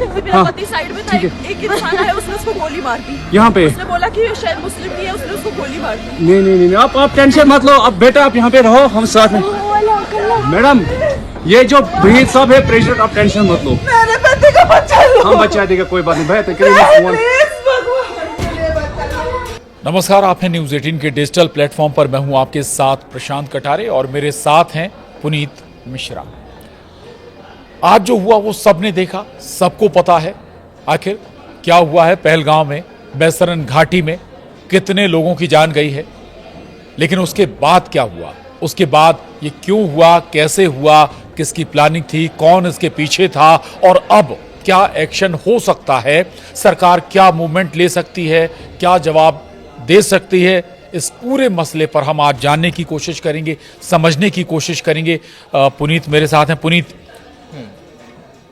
मेरा हाँ, पति साइड में था, ठीक है। एक इंसान आया, उसने उसको गोली मार दी। यहाँ पे उसने बोला कि ये शायद मुस्लिम नहीं है, उसने उसको गोली मार दी। नहीं नहीं नहीं, आप टेंशन मत लो। अब बेटा आप यहाँ पे रहो, हम साथ में। मैडम ये जो ब्रीद साहब है प्रेसिडेंट, आप टेंशन मत लो, मेरे पति का बच्चा लो। हम बचा देगा, कोई बात नहीं। भैया तकरीबन नमस्कार, आप हैं न्यूज़ 18 के डिजिटल प्लेटफॉर्म पर। मैं हूं आपके साथ प्रशांत कटारे और मेरे साथ हैं पुनीत मिश्रा। आज जो हुआ वो सबने देखा, सबको पता है आखिर क्या हुआ है पहलगांव में, बैसरन घाटी में कितने लोगों की जान गई है। लेकिन उसके बाद क्या हुआ, उसके बाद ये क्यों हुआ, कैसे हुआ, किसकी प्लानिंग थी, कौन इसके पीछे था और अब क्या एक्शन हो सकता है, सरकार क्या मूवमेंट ले सकती है, क्या जवाब दे सकती है, इस पूरे मसले पर हम आज जानने की कोशिश करेंगे, समझने की कोशिश करेंगे। पुनीत मेरे साथ हैं। पुनीत,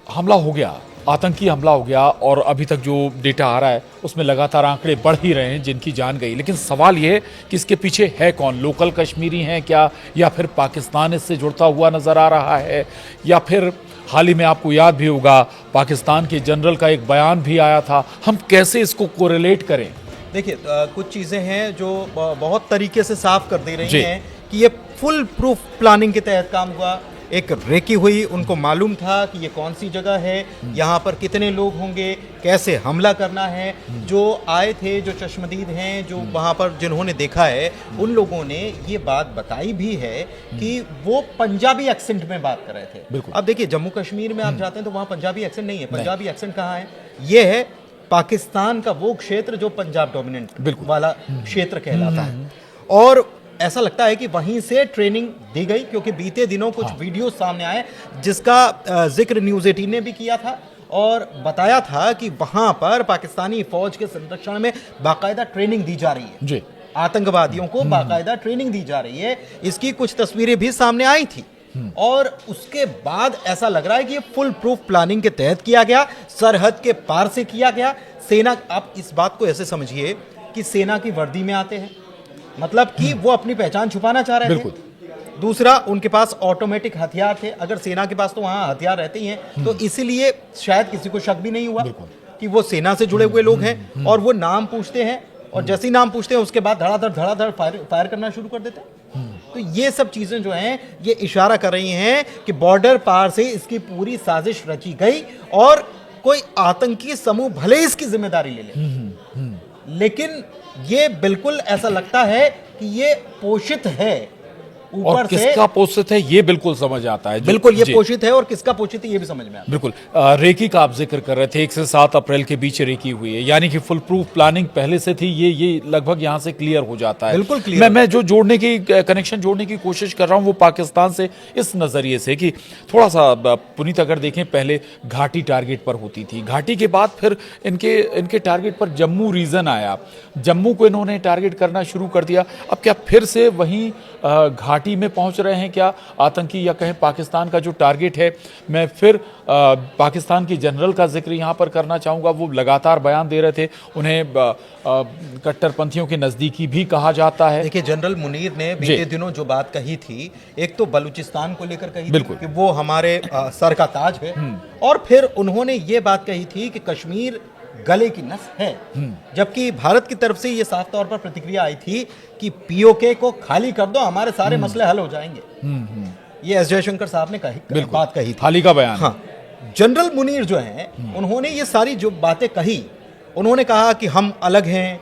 हमला हो गया, आतंकी हमला हो गया और अभी तक जो डेटा आ रहा है उसमें लगातार आंकड़े बढ़ ही रहे हैं जिनकी जान गई। लेकिन सवाल यह है कि इसके पीछे है कौन, लोकल कश्मीरी हैं क्या, या फिर पाकिस्तान इससे जुड़ता हुआ नजर आ रहा है, या फिर हाल ही में आपको याद भी होगा पाकिस्तान के जनरल का एक बयान भी आया था। हम कैसे इसको कोरिलेट करें? देखिए, कुछ चीज़ें हैं जो बहुत तरीके से साफ कर दे रही जी। हैं कि ये फुल प्रूफ प्लानिंग के तहत काम हुआ। एक रेकी हुई, उनको मालूम था कि ये कौन सी जगह है, यहाँ पर कितने लोग होंगे, कैसे हमला करना है। जो आए थे, जो चश्मदीद हैं, जो वहाँ पर जिन्होंने देखा है, उन लोगों ने ये बात बताई भी है कि वो पंजाबी एक्सेंट में बात कर रहे थे। बिल्कुल। अब देखिए, जम्मू कश्मीर में आप जाते हैं तो वहाँ पंजाबी एक्सेंट नहीं है। पंजाबी एक्सेंट कहाँ है? ये है पाकिस्तान का वो क्षेत्र जो पंजाब डोमिनेंट वाला क्षेत्र कहलाता है। और ऐसा लगता है कि वहीं से ट्रेनिंग दी गई, क्योंकि बीते दिनों कुछ वीडियो सामने आए जिसका जिक्र न्यूज़ 18 ने भी किया था और बताया था कि वहां पर पाकिस्तानी फौज के संरक्षण में बाकायदा ट्रेनिंग दी जा रही है जी। आतंकवादियों को बाकायदा ट्रेनिंग दी जा रही है। इसकी कुछ तस्वीरें भी सामने आई थी और उसके बाद ऐसा लग रहा है कि ये फुल प्रूफ प्लानिंग के तहत किया गया, सरहद के पार से किया गया। सेना, आप इस बात को ऐसे समझिए कि सेना की वर्दी में आते हैं, मतलब कि वो अपनी पहचान छुपाना चाह रहे थे। दूसरा, उनके पास ऑटोमेटिक हथियार थे। अगर सेना के पास तो वहां हथियार रहते ही हैं, तो इसीलिए शायद किसी को शक भी नहीं हुआ कि वो सेना से जुड़े हुए लोग हैं। और वो नाम पूछते हैं और जैसे ही नाम पूछते हैं उसके बाद धड़ाधड़ फायर करना शुरू कर देते हैं। तो ये सब चीजें जो हैं ये इशारा कर रही हैं कि बॉर्डर पार से इसकी पूरी साजिश रची गई और कोई आतंकी समूह भले इसकी जिम्मेदारी ले ले, लेकिन ये बिल्कुल ऐसा लगता है कि ये पोषित है ऊपर और किसका पोषित है ये बिल्कुल समझ आता है। बिल्कुल ये जी। पोषित है और किसका पोषित है ये भी समझ में आता है। बिल्कुल। रेकी का आप जिक्र कर रहे थे, 1 से 7 अप्रैल के बीच रेकी हुई है, यानी कि फुल प्रूफ प्लानिंग पहले से थी। ये लगभग यहाँ से क्लियर हो जाता है। बिल्कुल क्लियर। मैं जो कनेक्शन जोड़ने की कोशिश कर रहा हूँ वो पाकिस्तान से इस नजरिए से कि थोड़ा सा पुनीत अगर देखें, पहले घाटी टारगेट पर होती थी, घाटी के बाद फिर इनके टारगेट पर जम्मू रीजन आया, जम्मू को इन्होंने टारगेट करना शुरू कर दिया। अब क्या फिर से वहीं घाटी में पहुंच रहे हैं क्या आतंकी, या कहें पाकिस्तान का जो टारगेट है? मैं फिर पाकिस्तान की जनरल का जिक्र यहां पर करना चाहूंगा। वो लगातार बयान दे रहे थे, उन्हें कट्टरपंथियों के नजदीकी भी कहा जाता है। देखिए, जनरल मुनीर ने बीते दिनों जो बात कही थी, एक तो बलूचिस्तान को लेकर कही थी कि वो हमारे सर का ताज है, और फिर उन्होंने ये बात कही थी कि कश्मीर गले की नस है। जबकि भारत की तरफ से ये साफ तौर पर प्रतिक्रिया आई थी कि पीओके को खाली कर दो, हमारे सारे मसले हल हो जाएंगे। ये एस जयशंकर साहब ने बात कही थी, हाल ही का बयान। हाँ, जनरल मुनीर जो हैं उन्होंने ये सारी जो बातें कही, उन्होंने कहा कि हम अलग हैं,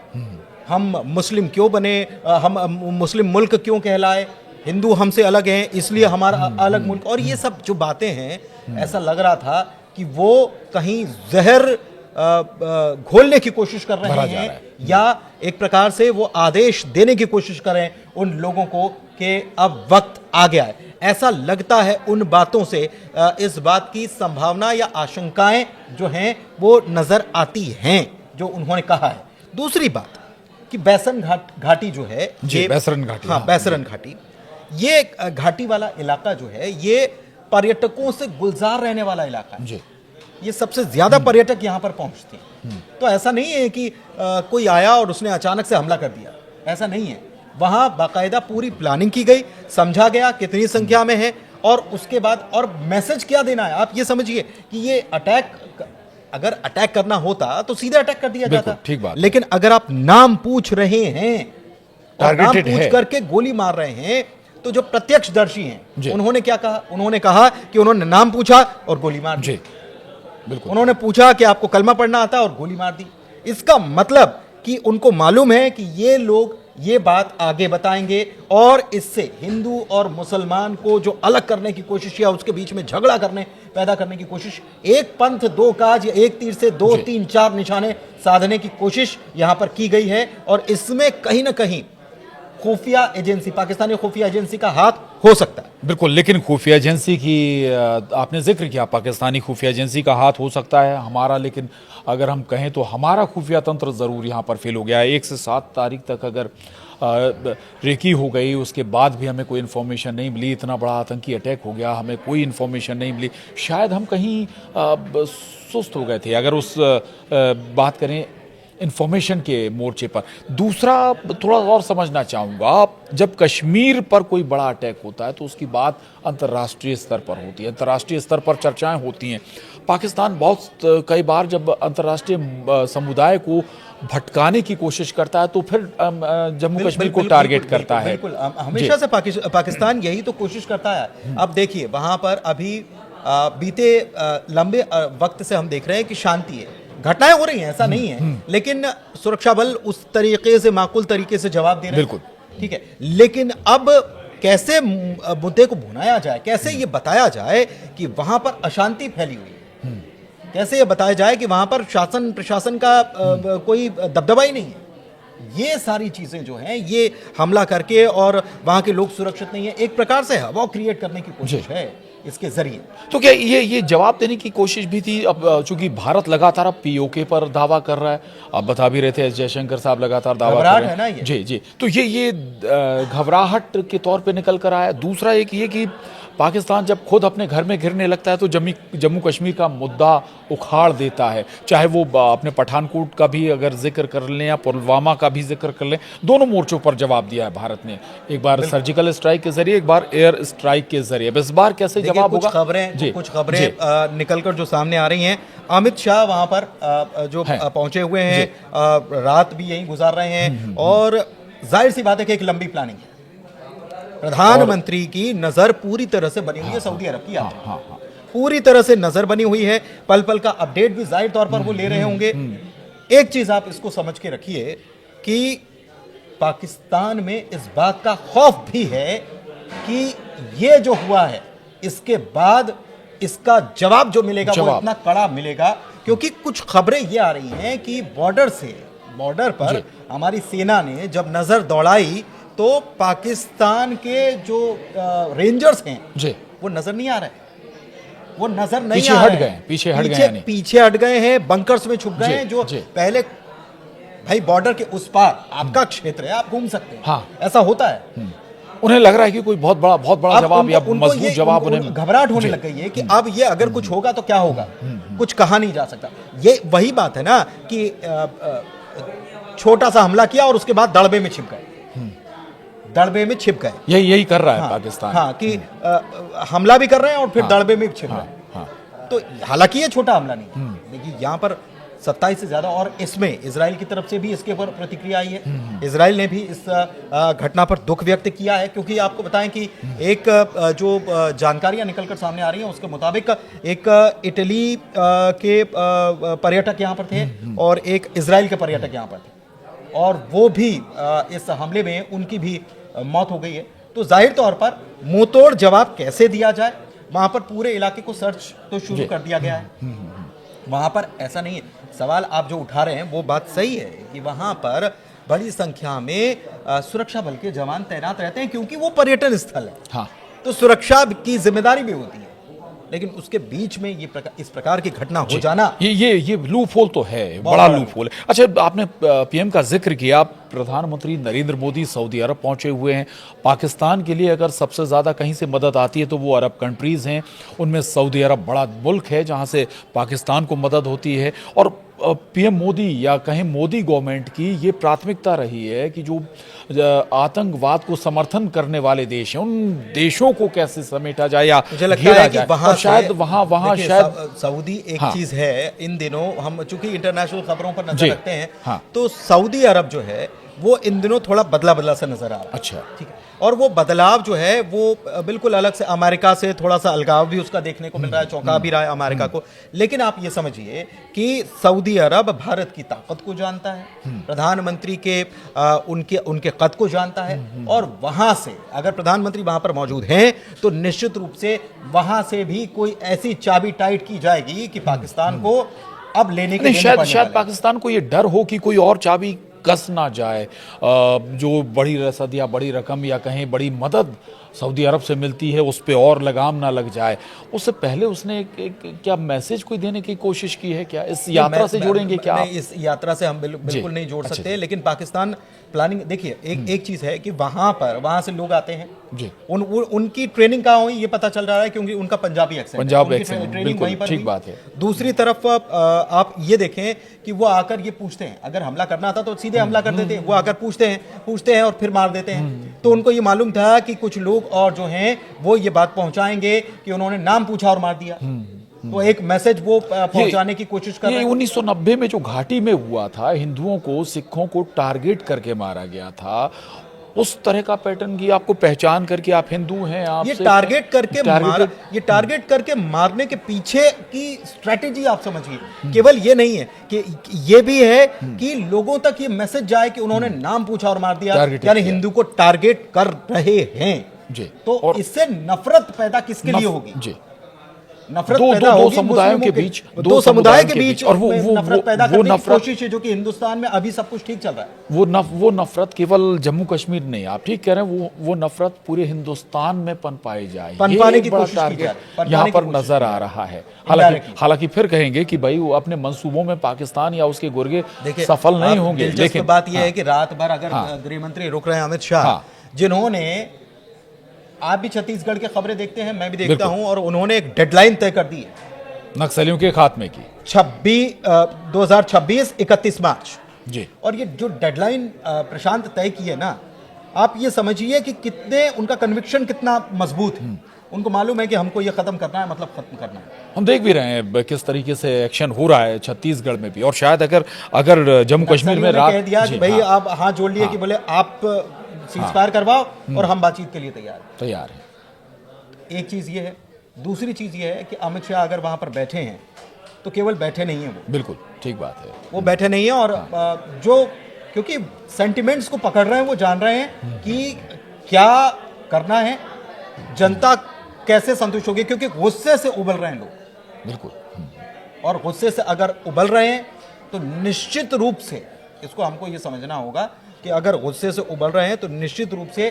हम मुस्लिम क्यों बने, हम मुस्लिम मुल्क क्यों कहलाए, हिंदू हमसे अलग हैं इसलिए हमारा अलग मुल्क। और ये सब जो बातें हैं, ऐसा लग रहा था कि वो कहीं जहर घोलने की कोशिश कर रहे हैं, या एक प्रकार से वो आदेश देने की कोशिश कर रहे हैं उन लोगों को कि अब वक्त आ गया है। ऐसा लगता है उन बातों से इस बात की संभावना या आशंकाएं जो हैं वो नजर आती हैं जो उन्होंने कहा है। दूसरी बात कि बैसन घाटी जो है, ये बैसरन घाटी, हाँ, बैसरन घाटी, ये घाटी वाला इलाका जो है ये पर्यटकों से गुलजार रहने वाला इलाका है। ये सबसे ज्यादा पर्यटक यहाँ पर पहुंचते हैं। तो ऐसा नहीं है कि कोई आया और उसने अचानक से हमला कर दिया, ऐसा नहीं है। वहां बाकायदा पूरी प्लानिंग की गई, समझा गया कितनी संख्या में है, और उसके बाद और मैसेज क्या देना है। आप ये समझिए कि ये अटैक अगर अटैक करना होता तो सीधे अटैक कर दिया बिल्कुल, जाता। ठीक बात। लेकिन अगर आप नाम पूछ रहे हैं और नाम Targeted पूछ है। करके गोली मार रहे हैं, तो जो प्रत्यक्षदर्शी जी। हैं उन्होंने क्या कहा? उन्होंने कहा कि उन्होंने नाम पूछा और गोली मार दी। जी बिल्कुल। उन्होंने पूछा कि आपको कलमा पढ़ना आता है और गोली मार दी। इसका मतलब कि उनको मालूम है कि ये लोग ये बात आगे बताएंगे और इससे हिंदू और मुसलमान को जो अलग करने की कोशिश या उसके बीच में झगड़ा पैदा करने की कोशिश, एक पंथ दो काज या एक तीर से दो जी। 3 4 निशाने साधने की कोशिश यहां पर की गई है। और इसमें कहीं ना कहीं खुफिया एजेंसी, पाकिस्तानी खुफिया एजेंसी का हाथ हो सकता है। बिल्कुल, लेकिन खुफिया एजेंसी की आपने जिक्र किया, पाकिस्तानी खुफिया एजेंसी का हाथ हो सकता है हमारा, लेकिन अगर हम कहें तो हमारा खुफिया तंत्र ज़रूर यहाँ पर फेल हो गया है। 1 से 7 तारीख तक अगर रेकी हो गई, उसके बाद भी हमें कोई इन्फॉर्मेशन नहीं मिली, इतना बड़ा आतंकी अटैक हो गया, हमें कोई इन्फॉर्मेशन नहीं मिली, शायद हम कहीं सुस्त हो गए थे अगर उस बात करें इंफॉर्मेशन के मोर्चे पर। दूसरा थोड़ा और समझना चाहूँगा, जब कश्मीर पर कोई बड़ा अटैक होता है तो उसकी बात अंतर्राष्ट्रीय स्तर पर होती है, अंतर्राष्ट्रीय स्तर पर चर्चाएं होती हैं। पाकिस्तान बहुत कई बार जब अंतर्राष्ट्रीय समुदाय को भटकाने की कोशिश करता है तो फिर जम्मू कश्मीर को टारगेट करता है। बिल्कुल, हमेशा से पाकिस्तान यही तो कोशिश करता है। अब देखिए वहां पर अभी बीते लंबे वक्त से हम देख रहे हैं कि शांति है, घटनाएं हो रही हैं, ऐसा नहीं है, लेकिन सुरक्षा बल उस तरीके से, माकूल तरीके से जवाब दे रहे हैं। बिल्कुल। ठीक है, लेकिन अब कैसे मुद्दे को भुनाया जाए, कैसे ये बताया जाए कि वहां पर अशांति फैली हुई है, कैसे ये बताया जाए कि वहां पर शासन प्रशासन का कोई दबदबा ही नहीं है, ये सारी चीजें जो हैं ये हमला करके और वहां के लोग सुरक्षित नहीं है, एक प्रकार से हवा क्रिएट करने की कोशिश है इसके जरिए। तो क्या ये जवाब देने की कोशिश भी थी? अब चूंकि भारत लगातार अब पीओके पर दावा कर रहा है, आप बता भी रहे थे, एस जयशंकर साहब लगातार दावा कर रहे हैं, है ना ये। जी जी, तो ये घबराहट के तौर पे निकल कर आया। दूसरा एक ये कि पाकिस्तान जब खुद अपने घर में घिरने लगता है तो जम्मू कश्मीर का मुद्दा उखाड़ देता है, चाहे वो अपने पठानकोट का भी अगर जिक्र कर लें या पुलवामा का भी जिक्र कर लें, दोनों मोर्चों पर जवाब दिया है भारत ने, एक बार सर्जिकल स्ट्राइक के जरिए, एक बार एयर स्ट्राइक के जरिए। इस बार कैसे जवाब होगा? कुछ खबरें निकलकर जो सामने आ रही हैं, अमित शाह वहां पर जो पहुंचे हुए हैं, रात भी यहीं गुजार रहे हैं, और जाहिर सी बात है कि एक लंबी प्लानिंग है। प्रधानमंत्री की नजर पूरी तरह से बनी हुई है सऊदी अरब की यात्रा, पूरी तरह से नजर बनी हुई है, पल पल का अपडेट भी जाहिर तौर पर वो ले रहे होंगे। एक चीज आप इसको समझ के रखिए कि पाकिस्तान में इस बात का खौफ भी है कि ये जो हुआ है इसके बाद इसका जवाब जो मिलेगा वो इतना कड़ा मिलेगा, क्योंकि कुछ खबरें ये आ रही हैं कि बॉर्डर पर हमारी सेना ने जब नजर दौड़ाई तो पाकिस्तान के जो रेंजर्स हैं वो नजर नहीं आ रहे, वो नजर नहीं आ रहे, पीछे हट गए हैं, बंकर्स में छुप गए हैं, जो पहले भाई बॉर्डर के उस पार आपका क्षेत्र है, आप घूम सकते हैं, ऐसा होता है। उन्हें लग रहा है कि कोई बहुत बड़ा जवाब या मजबूत जवाब, उन्हें घबराहट होने लग गई है कि अब ये अगर कुछ होगा तो क्या होगा, कुछ कहा नहीं जा सकता। ये वही बात है ना कि छोटा सा हमला किया और उसके बाद दड़बे में छिप गए, यही कर रहा है पाकिस्तान। हाँ, कि हमला भी कर रहे हैं और फिर दड़बे में छिप रहे हैं। तो हालांकि ये छोटा हमला नहीं, लेकिन यहाँ पर 27 से ज्यादा, और इसमें इजराइल की तरफ से भी इसके ऊपर प्रतिक्रिया आई है। इजराइल ने भी इस घटना पर दुख व्यक्त किया है, क्योंकि आपको बताएं कि एक जो जानकारियां निकलकर सामने आ रही हैं उसके मुताबिक एक इटली के पर्यटक यहाँ पर थे और एक इजराइल के पर्यटक यहाँ पर थे, और वो भी इस हमले में उनकी भी मौत हो गई है। तो जाहिर तौर पर मुंहतोड़ जवाब कैसे दिया जाए, वहां पर पूरे इलाके को सर्च तो शुरू कर दिया गया है। वहां पर ऐसा नहीं है, सवाल आप जो उठा रहे हैं वो बात सही है कि वहां पर बड़ी संख्या में सुरक्षा बल के जवान तैनात रहते हैं, क्योंकि वो पर्यटन स्थल है, तो सुरक्षा की जिम्मेदारी भी होती है। लेकिन उसके बीच में इस प्रकार की घटना हो जाना, ये लूप होल तो है, बड़ा लूप होल है। अच्छा, आपने पीएम का जिक्र किया, प्रधानमंत्री नरेंद्र मोदी सऊदी अरब पहुंचे हुए हैं। पाकिस्तान के लिए अगर सबसे ज़्यादा कहीं से मदद आती है तो वो अरब कंट्रीज़ हैं, उनमें सऊदी अरब बड़ा मुल्क है जहां से पाकिस्तान को मदद होती है। और पीएम मोदी या कहें मोदी गवर्नमेंट की ये प्राथमिकता रही है कि जो आतंकवाद को समर्थन करने वाले देश हैं उन देशों को कैसे समेटा जाए या मुझे लगता घेरा है कि जाए। वहां और शायद वहां देखिए, शायद सऊदी एक हाँ। चीज है, इन दिनों हम चूंकि इंटरनेशनल खबरों पर नजर जी, रखते हैं, हाँ। तो सऊदी अरब जो है वो इन दिनों थोड़ा बदला बदला सा नजर आ रहा है। अच्छा। ठीक है, और वो बदलाव जो है वो बिल्कुल अलग से अमेरिका से थोड़ा सा अलगाव भी उसका देखने को मिल रहा है, चौंका भी रहा है अमेरिका को। लेकिन आप ये समझिए कि सऊदी अरब भारत की ताकत को जानता है, प्रधानमंत्री के उनके कद को जानता है, और वहां से अगर प्रधानमंत्री वहां पर मौजूद हैं तो निश्चित रूप से वहां से भी कोई ऐसी चाबी टाइट की जाएगी कि पाकिस्तान को अब लेने के नहीं, देने शायद पड़ने शायद वाले हैं। पाकिस्तान को ये डर हो कि कोई और चाबी कस ना जाए, जो बड़ी रसद या बड़ी रकम या कहें बड़ी मदद सऊदी अरब से मिलती है उस पर और लगाम ना लग जाए। उससे पहले उसने एक क्या मैसेज कोई देने की कोशिश की है क्या? इस यात्रा से जोड़ेंगे क्या? नहीं, इस यात्रा से हम बिल्कुल नहीं जोड़ सकते, लेकिन पाकिस्तान प्लानिंग देखिए, एक चीज है कि वहां से लोग आते हैं जी, उनकी ट्रेनिंग कहाँ हुई ये पता चल रहा है क्योंकि उनका पंजाबी एक्सेंट, पंजाब उनकी एक्सेंट, ट्रेनिंग बिल्कुल वहीं पर ठीक हुई। बात है। दूसरी तरफ आप ये देखें कि वो आकर ये पूछते हैं, अगर हमला करना था तो सीधे हमला कर देते हैं, वो आकर पूछते हैं और फिर मार देते हैं। तो उनको ये मालूम था कि कुछ लोग और जो हैं वो ये बात पहुंचाएंगे कि उन्होंने नाम पूछा और मार दिया, तो एक मैसेज वो पहुंचाने की कोशिश कर रहे ये हैं। 1990 में जो घाटी में हुआ था, हिंदुओं को सिखों को टारगेट करके मारा गया था, उस तरह का पैटर्न की आपको पहचान करके आप हिंदू हैं, आप ये टारगेट करके मारने के पीछे की स्ट्रेटेजी आप समझिए। केवल ये नहीं है कि ये भी है कि लोगों तक ये मैसेज जाए कि उन्होंने नाम पूछा और मार दिया, यानी हिंदू को टारगेट कर रहे हैं जी। तो और इससे नफरत पैदा किसके लिए होगी? जी, नफरत दो पैदा दो होगी समुदायों के मुस्लिमों बीच, दो समुदाय के बीच, और वो नफरत पैदा वो करने की नफरत कोशिश है, जो कि हिंदुस्तान में अभी सब कुछ ठीक चल रहा है। वो नफरत केवल जम्मू कश्मीर नहीं, आप ठीक कह रहे हैं, वो नफरत पूरे हिंदुस्तान में पनपाई जाए, पनपाने ये की बड़ा कोशिश की जाए, टारगेट पनपाने यहाँ की पर कोशिश नजर आ रहा है। Indirectly। हालांकि फिर कहेंगे कि भाई वो अपने मंसूबों में पाकिस्तान या उसके गुर्गे सफल नहीं होंगे, लेकिन लेकिन बात यह है कि रात भर अगर गृह मंत्री रुक रहे हैं अमित शाह, जिन्होंने, आप भी छत्तीसगढ़ के खबरें देखते हैं, मैं भी देखता हूं, और उन्होंने एक डेडलाइन तय कर दी है नक्सलियों के खात्मे की 2026 31 मार्च जी। और ये जो डेडलाइन प्रशांत तय की है ना, आप ये समझिए कि कितने उनका कन्विक्शन कितना मजबूत है। उनको मालूम है कि हमको ये खत्म करना है, मतलब खत्म करना है। हम देख भी रहे हैं किस तरीके से एक्शन हो रहा है छत्तीसगढ़ में भी, और शायद अगर जम्मू कश्मीर में कह दिया कि भाई हाँ, आप हाथ जोड़ लिए कि बोले आप सीजफायर करवाओ और हम बातचीत के लिए तैयार है। एक चीज ये है, दूसरी चीज ये है कि अमित शाह अगर वहां पर बैठे हैं तो केवल बैठे नहीं है, वो बिल्कुल ठीक बात है, वो बैठे नहीं है, और जो क्योंकि सेंटिमेंट्स को पकड़ रहे हैं, वो जान रहे हैं कि क्या करना है, जनता कैसे संतुष्ट होगी, क्योंकि गुस्से से उबल रहे हैं लोग, बिल्कुल। और गुस्से से अगर उबल रहे हैं तो निश्चित रूप से इसको हमको ये समझना होगा कि अगर गुस्से से उबल रहे हैं तो निश्चित रूप से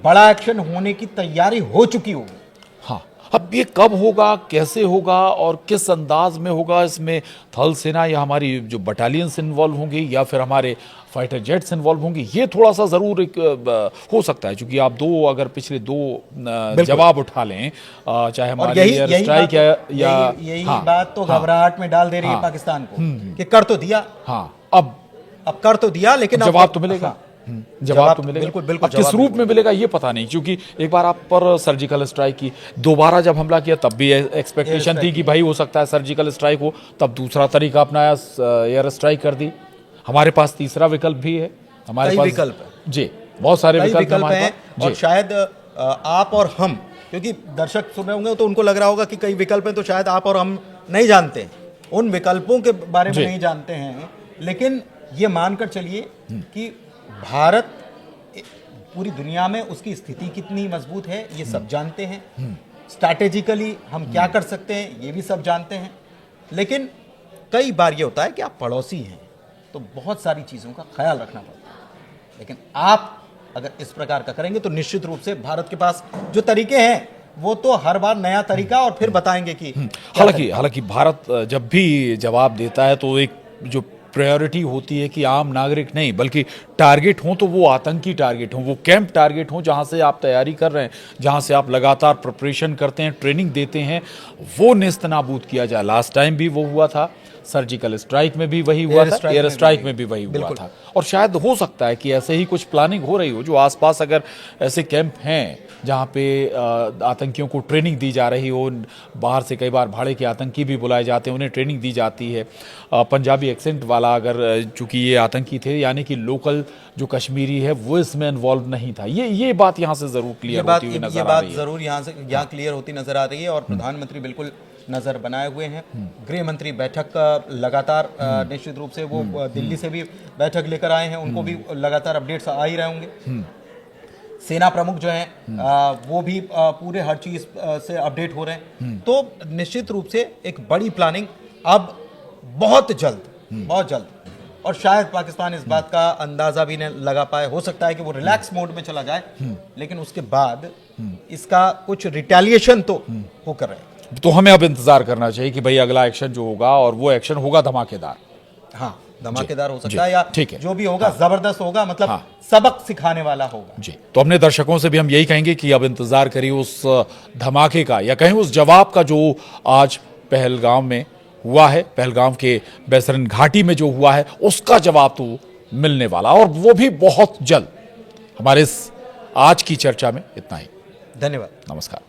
बड़ा एक्शन होने की तैयारी हो चुकी होगी। हाँ, अब ये कब होगा, कैसे होगा और किस अंदाज में होगा, इसमें थल सेना या हमारी जो बटालियंस इन्वॉल्व होंगी या फिर हमारे फाइटर जेट्स इन्वॉल्व होंगे, ये थोड़ा सा जरूर एक हो सकता है, क्योंकि आप अगर पिछले दो जवाब उठा लें, चाहे हमारी एयर स्ट्राइक या यही बात तो घबराहट में डाल दे रही है पाकिस्तान को कि कर तो दिया, अब कर तो दिया, लेकिन जवाब तो मिलेगा, जवाब तो मिलेगा, बिल्कुल अब किस रूप में मिलेगा ये पता नहीं, क्योंकि एक बार आप पर सर्जिकल स्ट्राइक की, दोबारा जब हमला किया तब भी एक्सपेक्टेशन थी कि भाई हो सकता है सर्जिकल स्ट्राइक हो, तब दूसरा तरीका अपनाया, एयर स्ट्राइक कर दी। हमारे पास तीसरा विकल्प भी है, हमारे पास विकल्प है जी, बहुत सारे विकल्प हैं, और शायद आप और हम, क्योंकि दर्शक सुन रहे होंगे तो उनको लग रहा होगा कि कई विकल्प हैं, तो शायद आप और हम नहीं जानते, उन विकल्पों के बारे में नहीं जानते हैं, लेकिन ये मानकर चलिए कि भारत पूरी दुनिया में उसकी स्थिति कितनी मजबूत है ये सब जानते हैं, स्ट्रैटेजिकली हम क्या कर सकते हैं ये भी सब जानते हैं, लेकिन कई बार ये होता है कि आप पड़ोसी हैं तो बहुत सारी चीज़ों का ख्याल रखना पड़ता है, लेकिन आप अगर इस प्रकार का करेंगे तो निश्चित रूप से भारत के पास जो तरीके हैं वो तो हर बार नया तरीका और फिर बताएंगे कि हालांकि भारत जब भी जवाब देता है तो एक जो प्रायोरिटी होती है कि आम नागरिक नहीं, बल्कि टारगेट हों तो वो आतंकी टारगेट हों, वो कैंप टारगेट हों जहां से आप तैयारी कर रहे हैं, जहां से आप लगातार प्रिपरेशन करते हैं, ट्रेनिंग देते हैं, वो नेस्तनाबूद किया जाए। लास्ट टाइम भी वो हुआ था, सर्जिकल स्ट्राइक में भी वही हुआ था, एयर स्ट्राइक में भी वही हुआ था। और शायद हो सकता है कि ऐसे ही कुछ प्लानिंग हो रही हो, जो आसपास अगर ऐसे कैंप हैं जहाँ पे आतंकियों को ट्रेनिंग दी जा रही हो, बाहर से कई बार भाड़े के आतंकी भी बुलाए जाते हैं, उन्हें ट्रेनिंग दी जाती है। पंजाबी एक्सेंट वाला अगर, चूंकि ये आतंकी थे, यानी कि लोकल जो कश्मीरी है वो इसमें इन्वॉल्व नहीं था। ये बात यहाँ से जरूर क्लियर होती हुई नजर आ रही है। जरूर यहाँ क्लियर होती नजर आ रही है। और प्रधानमंत्री बिल्कुल नजर बनाए हुए हैं। गृह मंत्री बैठक लगातार निश्चित रूप से वो दिल्ली से भी बैठक लेकर आए हैं, उनको भी लगातार अपडेट्स आ ही रहे होंगे। सेना प्रमुख जो हैं वो भी पूरे हर चीज से अपडेट हो रहे हैं। तो निश्चित रूप से एक बड़ी प्लानिंग अब बहुत जल्द और शायद पाकिस्तान इस बात का अंदाजा भी नहीं लगा पाए। हो सकता है कि वो रिलैक्स मोड में चला जाए, लेकिन उसके बाद इसका कुछ रिटेलिएशन तो होकर रहे। तो हमें अब इंतजार करना चाहिए कि भाई अगला एक्शन जो होगा, और वो एक्शन होगा धमाकेदार। हाँ, धमाकेदार हो सकता है, या ठीक है, जो भी होगा जबरदस्त होगा, मतलब सबक सिखाने वाला होगा। जी, तो अपने दर्शकों से भी हम यही कहेंगे कि अब इंतजार करिए उस धमाके का, या कहीं उस जवाब का जो आज पहलगाम में हुआ है, पहलगाम के बैसरन घाटी में जो हुआ है, उसका जवाब तो मिलने वाला, और वो भी बहुत जल्द। हमारे इस आज की चर्चा में इतना ही। धन्यवाद। नमस्कार।